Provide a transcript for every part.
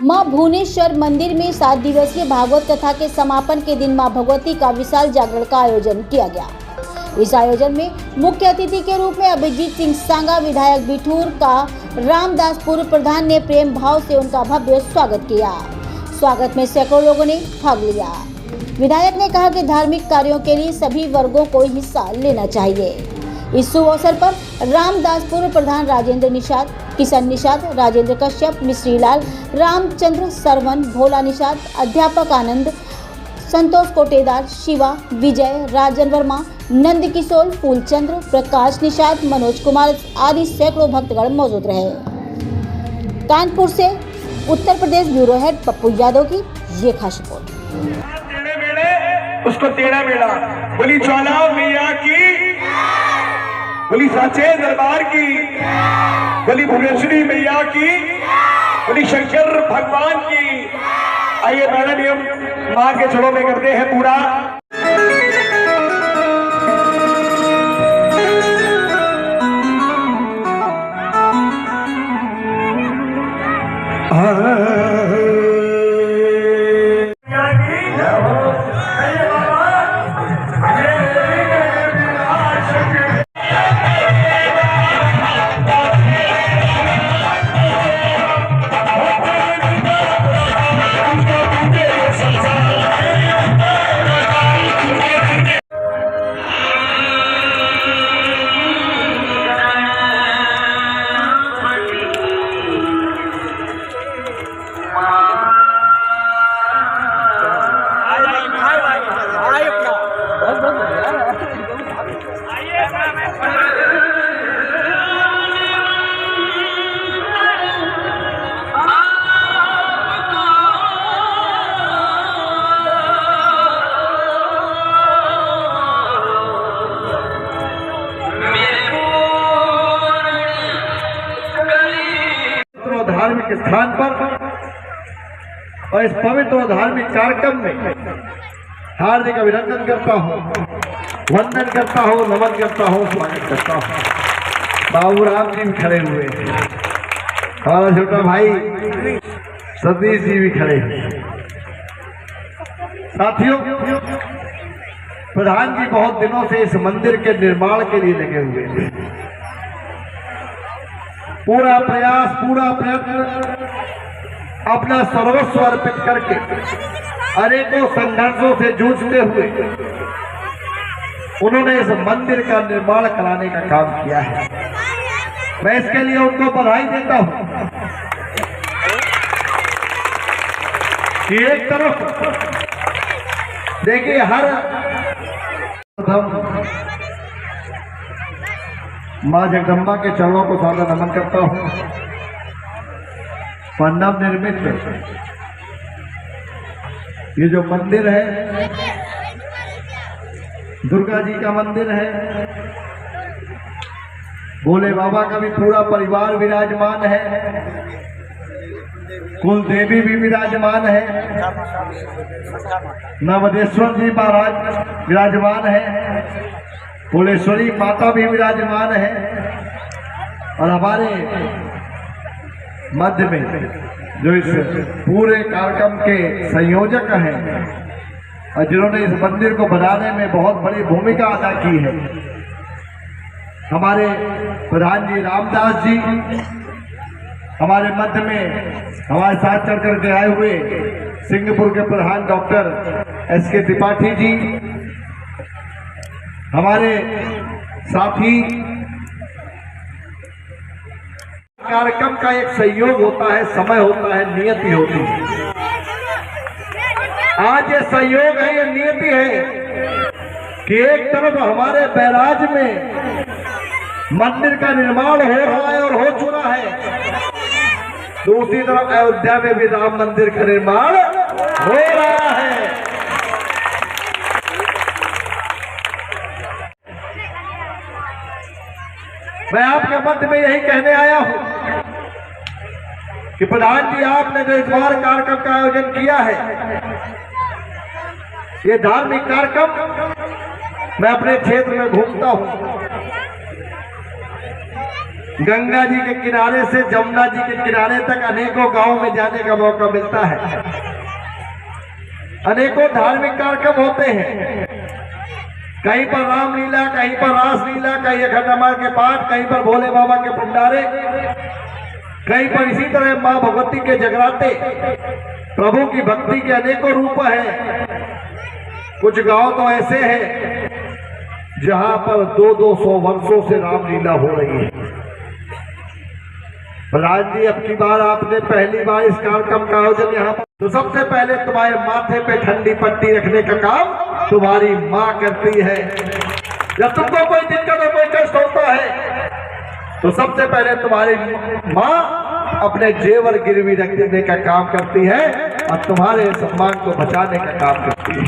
मां भुवनेश्वर मंदिर में 7 दिवसीय भागवत कथा के समापन के दिन मां भगवती का विशाल जागरण का आयोजन किया गया। इस आयोजन में मुख्य अतिथि के रूप में अभिजीत सिंह सांगा, विधायक बिठूर का रामदास पूर्व प्रधान ने प्रेम भाव से उनका भव्य स्वागत किया। स्वागत में सैकड़ों लोगों ने भाग लिया। विधायक ने कहा कि धार्मिक कार्यों के लिए सभी वर्गों को हिस्सा लेना चाहिए। इस शुभ अवसर पर रामदास पूर्व प्रधान राजेंद्र निषाद, किशन निषाद, राजेंद्र कश्यप, मिश्रीलाल, रामचंद्र सरवन, भोला निषाद, अध्यापक आनंद, संतोष कोटेदार, शिवा, विजय, राजन वर्मा, नंद किशोर, फूलचंद्र, प्रकाश निषाद, मनोज कुमार आदि सैकड़ों भक्तगण मौजूद रहे। कानपुर से उत्तर प्रदेश ब्यूरो हेड पप्पू यादव की ये खास रिपोर्ट। उसको टेढ़ा मेढ़ा बोली ज्वाला मैया की, बोली साचे दरबार की, बोली भुवनेश्वरी मैया की, बोली शंकर भगवान की। आइए पहला नियम मां के चरणों में करते हैं पूरा। धार्मिक स्थान पर और इस पवित्र और धार्मिक कार्यक्रम में हार्दिक अभिनंदन करता हूँ, वंदन करता हूँ, नमन करता हूँ, स्वागत करता हूँ। बाबू राम जी भी खड़े हुए, हमारा छोटा भाई सतीश जी भी खड़े हैं। साथियों, प्रधान जी बहुत दिनों से इस मंदिर के निर्माण के लिए लगे हुए थे। पूरा प्रयास, पूरा प्रयत्न, अपना सर्वस्व अर्पित करके अनेकों संघर्षों से जूझते हुए उन्होंने इस मंदिर का निर्माण कराने का काम किया है। मैं इसके लिए उनको बधाई देता हूं कि एक तरफ देखिए हर मां जगदम्बा के चरणों को सादर नमन करता हूं। नव निर्मित ये जो मंदिर है दुर्गा जी का मंदिर है। भोले बाबा का भी पूरा परिवार विराजमान है, कुल देवी भी विराजमान है, नवदेश्वर जी महाराज विराजमान है, भुवनेश्वरी माता भी विराजमान है और हमारे मध्य में जो इस पूरे कार्यक्रम के संयोजक हैं और जिन्होंने इस मंदिर को बनाने में बहुत बड़ी भूमिका अदा की है, हमारे प्रधान जी रामदास जी, हमारे मध्य में हमारे साथ चल करके आए हुए सिंहपुर के प्रधान डॉक्टर SK त्रिपाठी जी, हमारे साथी। कार्यक्रम का एक संयोग होता है, समय होता है, नियति होती है। आज ये संयोग है, ये नियति है कि एक तरफ हमारे बैराज में मंदिर का निर्माण हो रहा है और हो चुका है, दूसरी तरफ अयोध्या में भी राम मंदिर का निर्माण हो रहा है। मैं आपके मध्य में यही कहने आया हूं कि प्रधान जी आपने जो इस बार कार्यक्रम का आयोजन किया है, ये धार्मिक कार्यक्रम मैं अपने क्षेत्र में घूमता हूं, गंगा जी के किनारे से जमुना जी के किनारे तक अनेकों गांवों में जाने का मौका मिलता है। अनेकों धार्मिक कार्यक्रम होते हैं, कहीं पर रामलीला, कहीं पर रासलीला, कहीं अखंडमाल के पाठ, कहीं पर भोले बाबा के भंडारे, कहीं पर इसी तरह मां भगवती के जगराते। प्रभु की भक्ति के अनेकों रूप हैं। कुछ गांव तो ऐसे हैं जहां पर 200-200 वर्षों से रामलीला हो रही है। प्रधान जी, अब की बार आपने पहली बार इस कार्यक्रम का आयोजन यहाँ पर, तो सबसे पहले तुम्हारे माथे पे ठंडी पट्टी रखने का काम तुम्हारी माँ करती है। जब तुमको कोई दिक्कत और कोई कष्ट होता है तो सबसे पहले तुम्हारी माँ अपने जेवर गिरवी रख देने का काम करती है और तुम्हारे सम्मान को बचाने का काम करती है।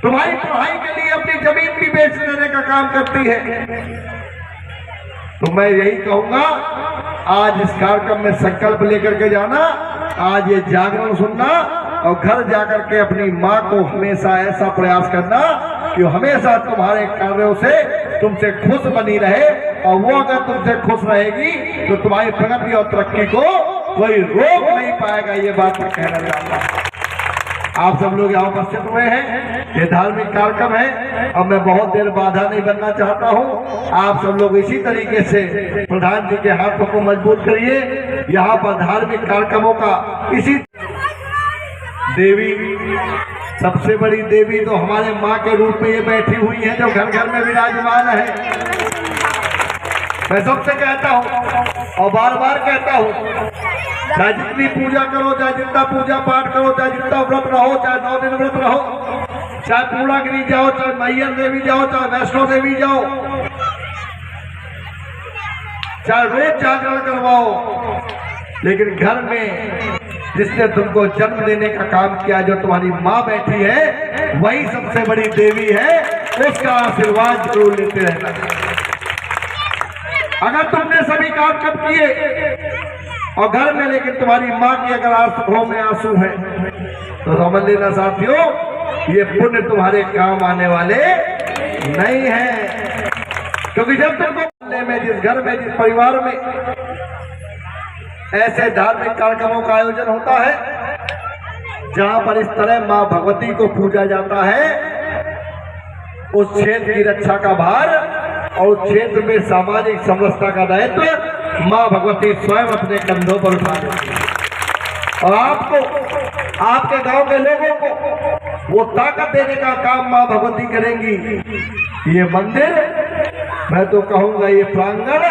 तुम्हारी पढ़ाई के लिए अपनी जमीन भी बेच देने का काम करती है। तो मैं यही कहूंगा, आज इस कार्यक्रम में संकल्प लेकर के जाना, आज ये जागरण सुनना और घर जाकर के अपनी माँ को हमेशा ऐसा प्रयास करना कि हमेशा तुम्हारे कार्यों से तुमसे खुश बनी रहे, और वो अगर तुमसे खुश रहेगी तो तुम्हारी प्रगति और तरक्की को कोई रोक नहीं पाएगा। ये बात मैं कहना चाहता हूँ। आप सब लोग यहाँ उपस्थित हुए हैं, ये धार्मिक कार्यक्रम है और मैं बहुत देर बाधा नहीं बनना चाहता हूँ। आप सब लोग इसी तरीके से प्रधान जी के हाथों को मजबूत करिए। यहाँ पर धार्मिक कार्यक्रमों का इसी देवी, सबसे बड़ी देवी तो हमारे माँ के रूप में ये बैठी हुई है जो घर घर में विराजमान है। मैं सबसे कहता हूँ और बार बार कहता हूँ, चाहे जितनी पूजा करो, चाहे जितना पूजा पाठ करो, चाहे जितना व्रत रहो, चाहे 9 दिन व्रत रहो, चाहे पूर्णागिरी जाओ, चाहे मैहर देवी जाओ, चाहे वैष्णो देवी जाओ, चाहे रोज जागरण करवाओ, लेकिन घर में जिसने तुमको जन्म देने का काम किया, जो तुम्हारी माँ बैठी है, वही सबसे बड़ी देवी है। उसका आशीर्वाद जरूर लेते रहना। अगर तुमने सभी काम कब किए और घर में लेकिन तुम्हारी माँ की अगर आंखों में आंसू है तो समझ लेना साथियों, ये पुण्य तुम्हारे काम आने वाले नहीं है। क्योंकि जब तुमको में, जिस घर में, जिस परिवार में ऐसे धार्मिक कार्यक्रमों का आयोजन होता है जहां पर इस तरह मां भगवती को पूजा जाता है, उस क्षेत्र की रक्षा का भार और उस क्षेत्र में सामाजिक समरसता का दायित्व मां भगवती स्वयं अपने कंधों पर उठा देती है और आपको, आपके गांव के लोगों को वो ताकत देने का काम मां भगवती करेंगी। ये मंदिर, मैं तो कहूंगा ये प्रांगण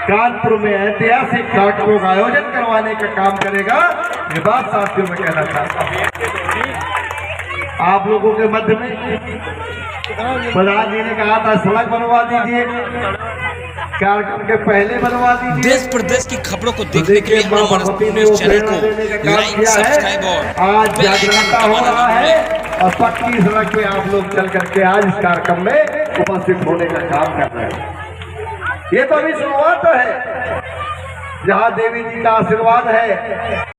कानपुर में ऐतिहासिक कार्यक्रमों का आयोजन करवाने का काम करेगा। ये बात साथियों में कहना चाहता हूँ। आप लोगों के मध्य में प्रधान जी ने कहा था सड़क बनवा दीजिए, कार्यक्रम के पहले बनवा दीजिए। देश प्रदेश की खबरों को देखने के लिए हमारे न्यूज़ चैनल को लाइक, सब्सक्राइब और आज जागरूकता हो रहा है और पक्की सड़क पे आप लोग चल करके आज इस कार्यक्रम में उपस्थित होने का काम कर रहे हैं। ये तो अभी शुरुआत है, जहाँ देवी जी का आशीर्वाद है।